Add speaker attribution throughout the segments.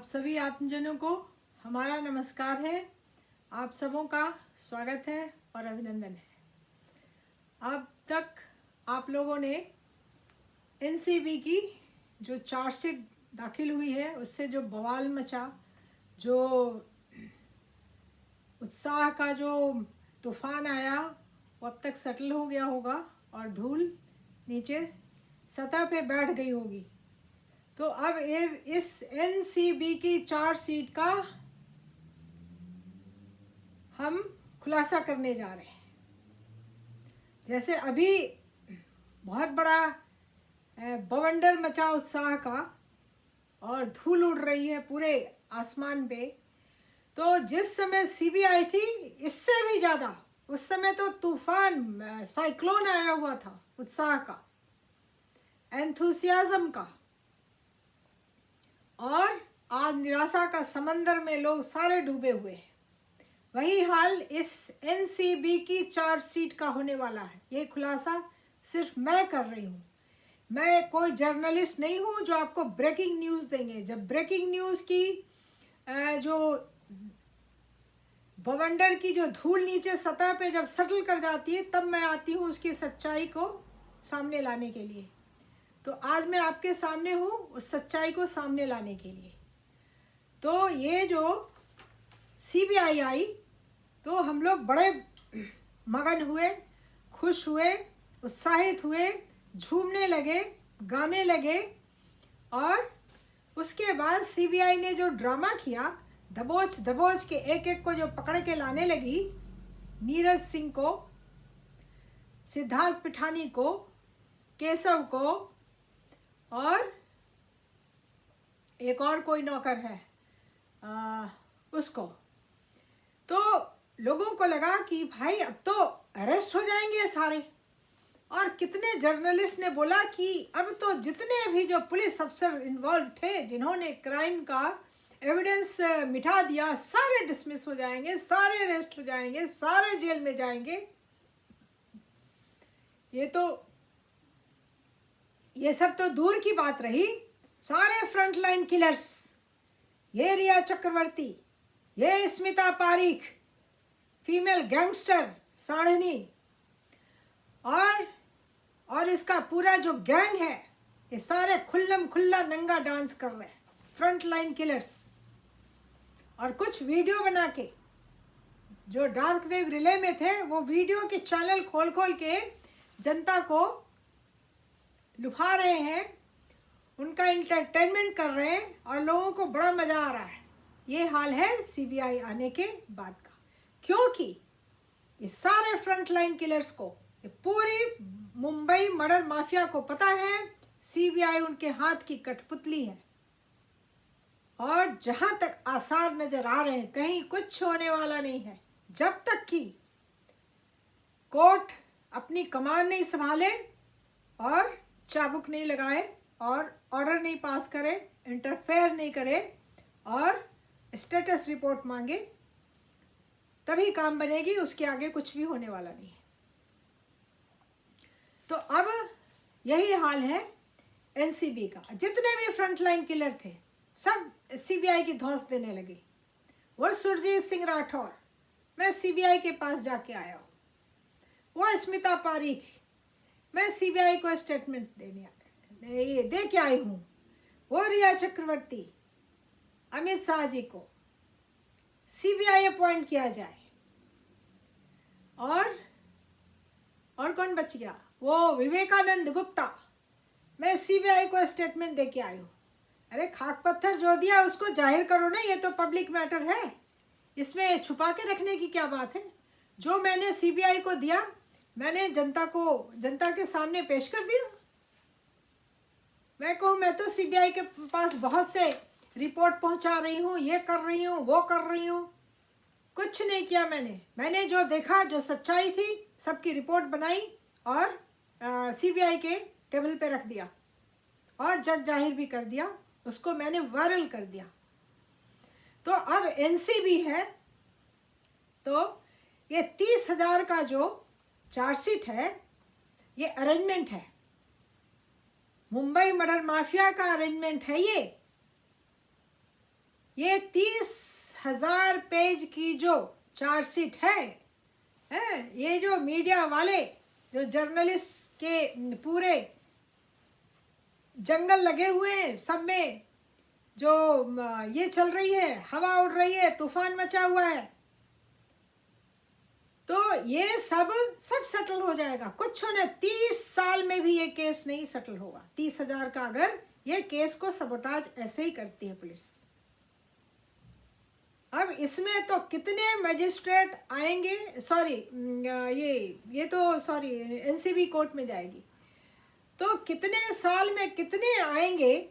Speaker 1: आप सभी आत्मजनों को हमारा नमस्कार है। आप सबों का स्वागत है और अभिनंदन है। अब तक आप लोगों ने एनसीबी की जो चार्जशीट दाखिल हुई है उससे जो बवाल मचा, जो उत्साह का जो तूफान आया, वो अब तक सेटल हो गया होगा और धूल नीचे सतह पे बैठ गई होगी। तो अब ये इस एनसीबी की चार्जशीट का हम खुलासा करने जा रहे हैं। जैसे अभी बहुत बड़ा बवंडर मचा उत्साह का और धूल उड़ रही है पूरे आसमान पे, तो जिस समय सीबीआई थी इससे भी ज़्यादा उस समय तो तूफान साइक्लोन आया हुआ था उत्साह का, एंथुसियाज्म का। और आज निराशा का समंदर में लोग सारे डूबे हुए हैं। वही हाल इस एनसीबी की चार्जशीट का होने वाला है। ये खुलासा सिर्फ मैं कर रही हूँ। मैं कोई जर्नलिस्ट नहीं हूँ जो आपको ब्रेकिंग न्यूज़ देंगे। जब ब्रेकिंग न्यूज़ की जो बवंडर की जो धूल नीचे सतह पे जब सेटल कर जाती है, तब मैं आती हूँ उसकी सच्चाई को सामने लाने के लिए। तो आज मैं आपके सामने हूँ उस सच्चाई को सामने लाने के लिए। तो ये जो सीबीआई आई तो हम लोग बड़े मगन हुए, खुश हुए, उत्साहित हुए, झूमने लगे, गाने लगे। और उसके बाद सीबीआई ने जो ड्रामा किया, दबोच दबोच के एक एक को जो पकड़ के लाने लगी, नीरज सिंह को, सिद्धार्थ पिठानी को, केशव को, और एक और कोई नौकर है उसको। तो लोगों को लगा कि भाई अब तो अरेस्ट हो जाएंगे सारे। और कितने जर्नलिस्ट ने बोला कि अब तो जितने भी जो पुलिस अफसर इन्वॉल्व थे जिन्होंने क्राइम का एविडेंस मिटा दिया, सारे डिसमिस हो जाएंगे, सारे अरेस्ट हो जाएंगे, सारे जेल में जाएंगे। ये सब तो दूर की बात रही। सारे फ्रंटलाइन किलर्स, ये रिया चक्रवर्ती, ये स्मिता पारीक, फीमेल गैंगस्टर साढ़नी, और इसका पूरा जो गैंग है, ये सारे खुल्लम खुल्ला नंगा डांस कर रहे हैं, फ्रंटलाइन किलर्स। और कुछ वीडियो बना के जो डार्क वेब रिले में थे, वो वीडियो के चैनल खोल खोल के जनता को लुभा रहे हैं, उनका एंटरटेनमेंट कर रहे हैं और लोगों को बड़ा मज़ा आ रहा है। ये हाल है सीबीआई आने के बाद का, क्योंकि ये सारे फ्रंटलाइन किलर्स को, ये पूरी मुंबई मर्डर माफिया को पता है सीबीआई उनके हाथ की कठपुतली है। और जहां तक आसार नजर आ रहे हैं, कहीं कुछ होने वाला नहीं है जब तक कि कोर्ट अपनी कमान नहीं संभाले और चाबुक नहीं लगाए और ऑर्डर नहीं पास करे, इंटरफेयर नहीं करे और स्टेटस रिपोर्ट मांगे, तभी काम बनेगी। उसके आगे कुछ भी होने वाला नहीं है। तो अब यही हाल है एनसीबी का। जितने भी फ्रंटलाइन किलर थे सब सीबीआई की धौंस देने लगे। वो सुरजीत सिंह राठौर, मैं सीबीआई के पास जाके आया हूँ। वो स्मिता पारीक, मैं सीबीआई को स्टेटमेंट दे के आई हूँ। वो रिया चक्रवर्ती, अमित शाह जी को सीबीआई अपॉइंट किया जाए। और कौन बच गया? वो विवेकानंद गुप्ता, मैं सीबीआई को स्टेटमेंट दे के आई हूँ। अरे खाक पत्थर जो दिया उसको जाहिर करो ना, ये तो पब्लिक मैटर है, इसमें छुपा के रखने की क्या बात है। जो मैंने सीबीआई को दिया मैंने जनता के सामने पेश कर दिया। मैं कहूँ मैं तो सीबीआई के पास बहुत से रिपोर्ट पहुंचा रही हूँ, ये कर रही हूँ, वो कर रही हूँ, कुछ नहीं किया। मैंने जो देखा, जो सच्चाई थी, सबकी रिपोर्ट बनाई और सीबीआई के टेबल पे रख दिया और जग जाहिर भी कर दिया, उसको मैंने वायरल कर दिया। तो अब एनसीबी है, तो ये 30,000 का जो चार्जशीट है, ये अरेंजमेंट है, मुंबई मर्डर माफिया का अरेंजमेंट है ये। ये 30,000 पेज की जो चार्जशीट है, ये जो मीडिया वाले, जो जर्नलिस्ट के पूरे जंगल लगे हुए हैं, सब में जो ये चल रही है, हवा उड़ रही है, तूफान मचा हुआ है, तो ये सब सेटल हो जाएगा। कुछ होने 30 साल में भी ये केस नहीं सेटल होगा। 30,000 का अगर ये केस को सबोटाज ऐसे ही करती है पुलिस। अब इसमें तो कितने मजिस्ट्रेट आएंगे, सॉरी ये तो सॉरी एनसीबी कोर्ट में जाएगी, तो कितने साल में कितने आएंगे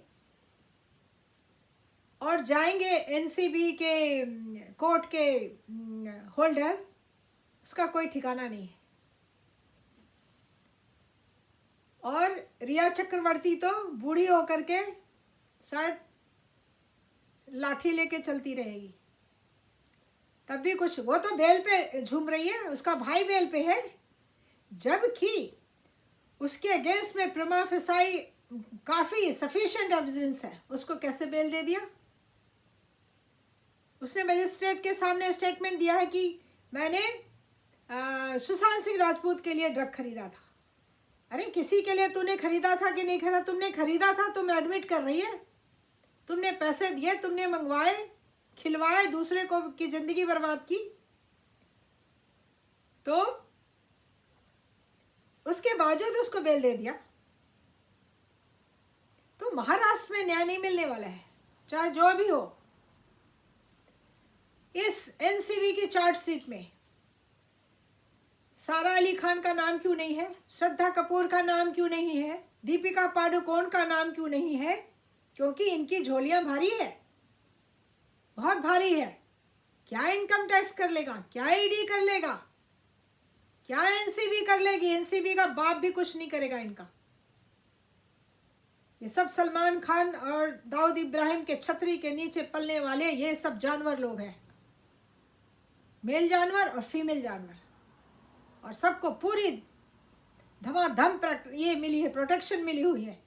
Speaker 1: और जाएंगे एनसीबी के कोर्ट के होल्डर, उसका कोई ठिकाना नहीं है। और रिया चक्रवर्ती तो बूढ़ी होकर के शायद लाठी लेके चलती रहेगी, तब भी कुछ, वो तो बेल पे झूम रही है, उसका भाई बेल पे है, जबकि उसके अगेंस्ट में प्रमा फेसाई काफी सफिशिएंट एविडेंस है। उसको कैसे बेल दे दिया? उसने मजिस्ट्रेट के सामने स्टेटमेंट दिया है कि मैंने सुशांत सिंह राजपूत के लिए ड्रग खरीदा था। अरे किसी के लिए तूने खरीदा था कि नहीं खरीदा? तुमने खरीदा था, तुम एडमिट कर रही है। तुमने पैसे दिए, तुमने मंगवाए, खिलवाए, दूसरे को की जिंदगी बर्बाद की। तो उसके बावजूद उसको बेल दे दिया। तो महाराष्ट्र में न्याय नहीं मिलने वाला है, चाहे जो भी हो। इस एनसीबी की चार्जशीट में सारा अली खान का नाम क्यों नहीं है? श्रद्धा कपूर का नाम क्यों नहीं है? दीपिका पादुकोण का नाम क्यों नहीं है? क्योंकि इनकी झोलियां भारी है, बहुत भारी है। क्या इनकम टैक्स कर लेगा, क्या ईडी कर लेगा, क्या एनसीबी कर लेगी? एनसीबी का बाप भी कुछ नहीं करेगा इनका। ये सब सलमान खान और दाऊद इब्राहिम के छतरी के नीचे पलने वाले ये सब जानवर लोग हैं, मेल जानवर और फीमेल जानवर, और सबको पूरी धमाधम ये मिली है, प्रोटेक्शन मिली हुई है।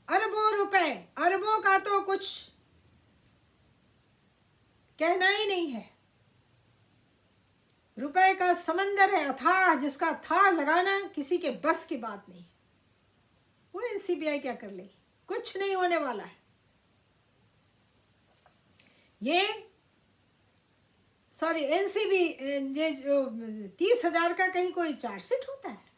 Speaker 1: अरबों रुपए, अरबों का तो कुछ कहना ही नहीं है। रुपए का समंदर है अथाह, जिसका था लगाना किसी के बस की बात नहीं। वो एनसीबीआई क्या कर लेगी? कुछ नहीं होने वाला है। ये सॉरी एनसीबी, ये जो 30,000 का कहीं कोई चार्जशीट होता है?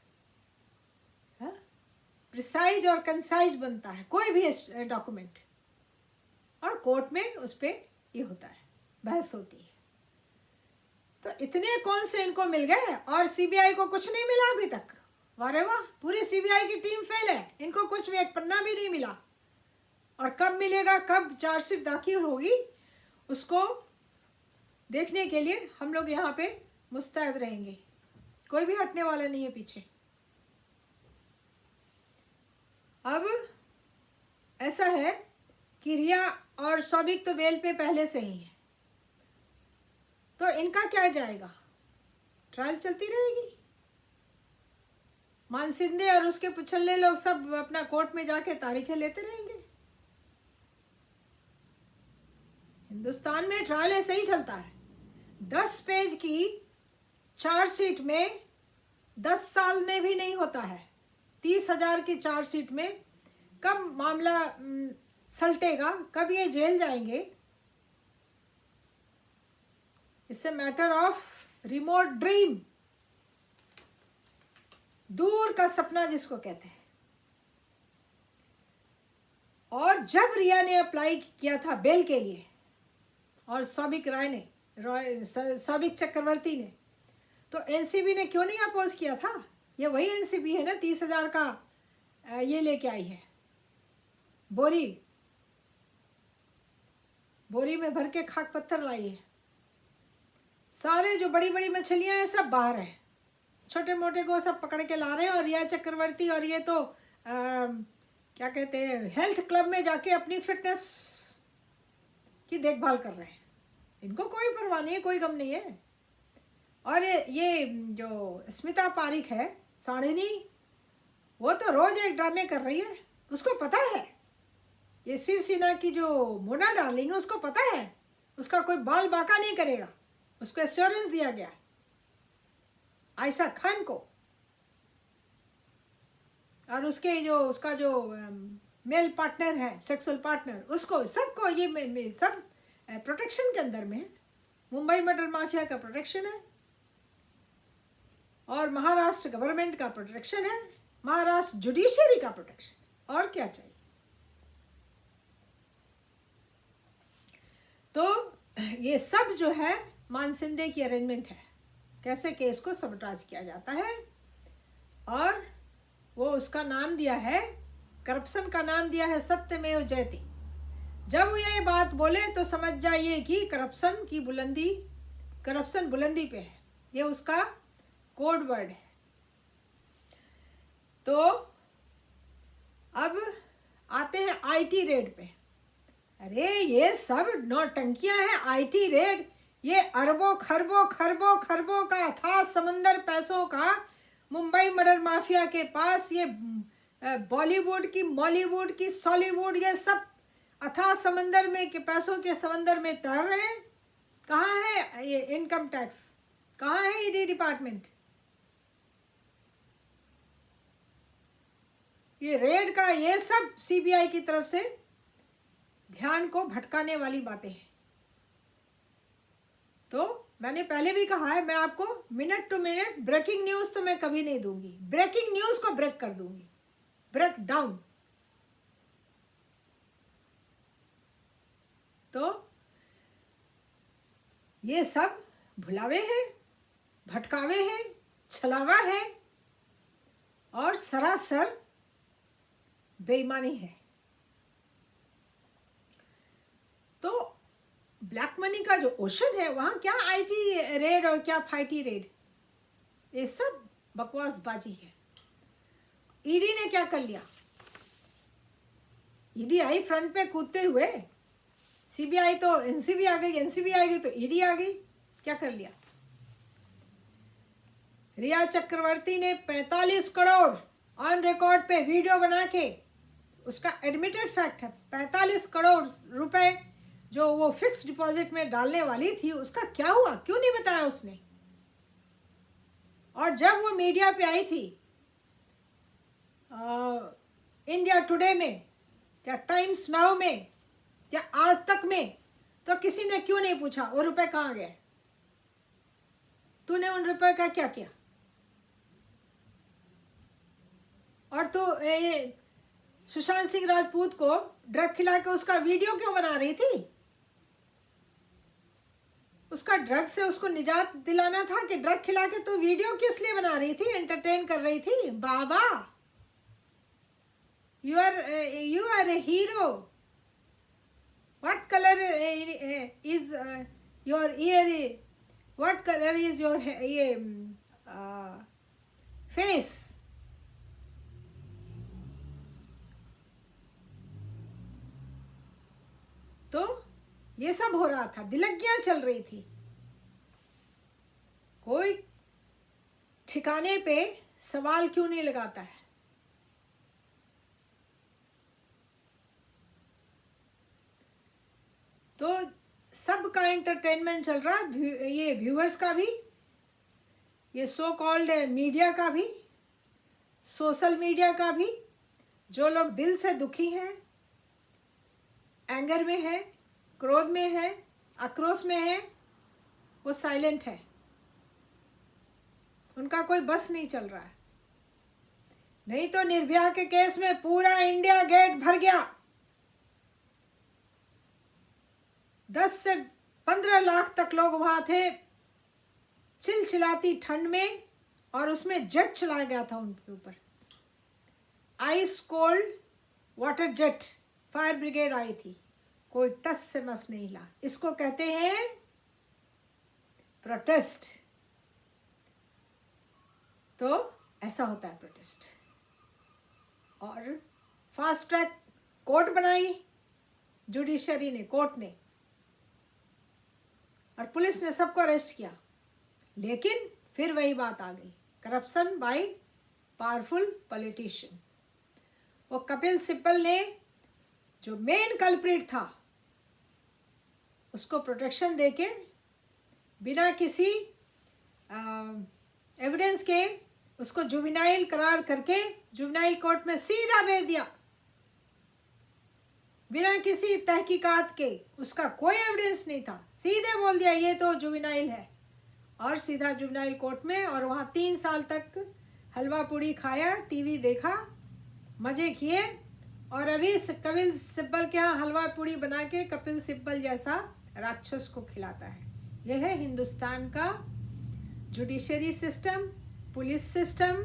Speaker 1: प्रिसाइज और कंसाइज बनता है कोई भी डॉक्यूमेंट, और कोर्ट में उस पर ये होता है, बहस होती है। तो इतने कौन से इनको मिल गए और सीबीआई को कुछ नहीं मिला अभी तक? वारे वाह, पूरी सीबीआई की टीम फेल है, इनको कुछ भी एक पन्ना भी नहीं मिला। और कब मिलेगा, कब चार्जशीट दाखिल होगी, उसको देखने के लिए हम लोग यहाँ पे मुस्तैद रहेंगे। कोई भी हटने वाला नहीं है पीछे। अब ऐसा है कि रिया और सौबिक तो बेल पे पहले से ही है, तो इनका क्या जाएगा? ट्रायल चलती रहेगी। मानसिंदे और उसके पिछले लोग सब अपना कोर्ट में जाके तारीखें लेते रहेंगे। हिंदुस्तान में ट्रायल ऐसे ही चलता है। 10 पेज की चार्जशीट में 10 साल में भी नहीं होता है। 30,000 की चार्जशीट में कब मामला सलटेगा, कब ये जेल जाएंगे? It's a matter of remote dream, दूर का सपना जिसको कहते हैं। और जब रिया ने अप्लाई किया था बेल के लिए और सौबिक सौबिक चक्रवर्ती ने, तो एनसीबी ने क्यों नहीं अपोज किया था? ये वही एनसीबी है ना 30,000 का ये लेके आई है, बोरी में भर के खाक पत्थर लाई है। सारे जो बड़ी बड़ी मछलियां हैं सब बाहर है, छोटे मोटे को सब पकड़ के ला रहे हैं। और रिया चक्रवर्ती और ये तो क्या कहते हैं, हेल्थ क्लब में जाके अपनी फिटनेस की देखभाल कर रहे हैं। इनको कोई परवाह नहीं है, कोई गम नहीं है। और ये जो स्मिता पारिक है, साड़िनी, वो तो रोज एक ड्रामे कर रही है। उसको पता है, ये शिवसेना की जो मोना डार्लिंग है, उसको पता है कि उसका कोई बाल बाका नहीं करेगा, उसको एश्योरेंस दिया गया है। आयशा खान को और उसका जो मेल पार्टनर है, सेक्सुअल पार्टनर, उसको सबको ये सब प्रोटेक्शन के अंदर में है। मुंबई मर्डर माफिया का प्रोटेक्शन है और महाराष्ट्र गवर्नमेंट का प्रोटेक्शन है, महाराष्ट्र जुडिशियरी का प्रोटेक्शन। और क्या चाहिए? तो ये सब जो है मानसिंदे की अरेंजमेंट है, कैसे केस को सबटाज किया जाता है। और वो उसका नाम दिया है, करप्शन का नाम दिया है सत्यमेव जयते। जब वो ये बात बोले तो समझ जाइए कि करप्शन बुलंदी पे है, ये उसका कोड वर्ड है। तो अब आते हैं आईटी रेड पे। अरे ये सब नौटंकियां हैं। आईटी रेड, ये अरबों खरबों खरबों खरबों का अथाह समंदर पैसों का मुंबई मर्डर माफिया के पास, ये बॉलीवुड की, मॉलीवुड की, सॉलीवुड, ये सब अथाह समंदर में के पैसों के समंदर में तैर रहे हैं। कहाँ है ये इनकम टैक्स? कहाँ है ईडी डिपार्टमेंट? ये रेड का ये सब सीबीआई की तरफ से ध्यान को भटकाने वाली बातें हैं। तो मैंने पहले भी कहा है, मैं आपको minute to minute breaking news तो मैं कभी नहीं दूंगी, ब्रेकिंग न्यूज को ब्रेक कर दूंगी, ब्रेक डाउन। तो ये सब भुलावे हैं, भटकावे हैं, छलावा है और सरासर बेईमानी है। तो ब्लैक मनी का जो ओशन है, वहां क्या आईटी रेड और क्या फाइटी रेड, ये सब बकवासबाजी है। ईडी ने क्या कर लिया? ईडी आई फ्रंट पे कूदते हुए, सीबीआई तो एनसीबी आ गई, एनसीबी आ गई तो ईडी आ गई। क्या कर लिया? रिया चक्रवर्ती ने 45 करोड़ ऑन रिकॉर्ड पे वीडियो बना के, उसका एडमिटेड फैक्ट है, 45 करोड़ रुपए जो वो फिक्स डिपॉजिट में डालने वाली थी, उसका क्या हुआ? क्यों नहीं बताया उसने? और जब वो मीडिया पे आई थी, इंडिया टुडे में या टाइम्स नाउ में या आज तक में, तो किसी ने क्यों नहीं पूछा वो रुपए कहाँ गए, तूने उन रुपए का क्या किया? और तो ये सुशांत सिंह राजपूत को ड्रग खिला के उसका वीडियो क्यों बना रही थी? उसका ड्रग से उसको निजात दिलाना था कि ड्रग खिला के तो वीडियो किस लिए बना रही थी, एंटरटेन कर रही थी? बाबा, you are a hero. What colour is your ear? What colour is your ये फेस? तो ये सब हो रहा था, दिलगियां चल रही थी। कोई ठिकाने पे सवाल क्यों नहीं लगाता है? तो सबका एंटरटेनमेंट चल रहा, ये व्यूअर्स का भी, ये सो कॉल्ड मीडिया का भी, सोशल मीडिया का भी। जो लोग दिल से दुखी हैं, एंगर में है, क्रोध में है, आक्रोश में है, वो साइलेंट है, उनका कोई बस नहीं चल रहा है। नहीं तो निर्भया के केस में पूरा इंडिया गेट भर गया, 10 से 15 लाख तक लोग वहां थे, चिलचिलाती ठंड में, और उसमें जेट चलाया गया था उनके ऊपर, ice cold water jet, fire brigade आई थी, कोई टस से मस नहीं हिला। इसको कहते हैं प्रोटेस्ट। तो ऐसा होता है प्रोटेस्ट। और फास्ट ट्रैक कोर्ट बनाई जुडिशरी ने, कोर्ट ने, और पुलिस ने सबको अरेस्ट किया। लेकिन फिर वही बात आ गई, करप्शन बाय पावरफुल पॉलिटिशियन। वो कपिल सिब्बल ने, जो मेन कल्प्रिट था, उसको प्रोटेक्शन देके बिना किसी एविडेंस के उसको जुवेनाइल करार करके जुवेनाइल कोर्ट में सीधा भेज दिया, बिना किसी तहकीकात के। उसका कोई एविडेंस नहीं था, सीधे बोल दिया ये तो जुवेनाइल है, और सीधा जुवेनाइल कोर्ट में। और वहाँ 3 साल तक हलवा पूड़ी खाया, टीवी देखा, मजे किए, और अभी कपिल सिब्बल के यहाँ हलवा पूड़ी बना के कपिल सिब्बल जैसा राक्षस को खिलाता है। यह है हिंदुस्तान का जुडिशरी सिस्टम, पुलिस सिस्टम,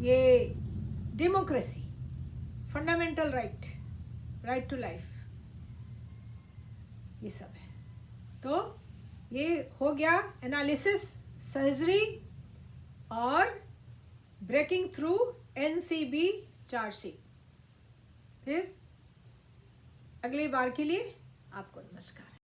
Speaker 1: ये democracy, fundamental right, right to life, ये सब है। तो ये हो गया एनालिसिस, सर्जरी और ब्रेकिंग थ्रू एनसीबी चार्जशीट। फिर अगली बार के लिए आपको नमस्कार।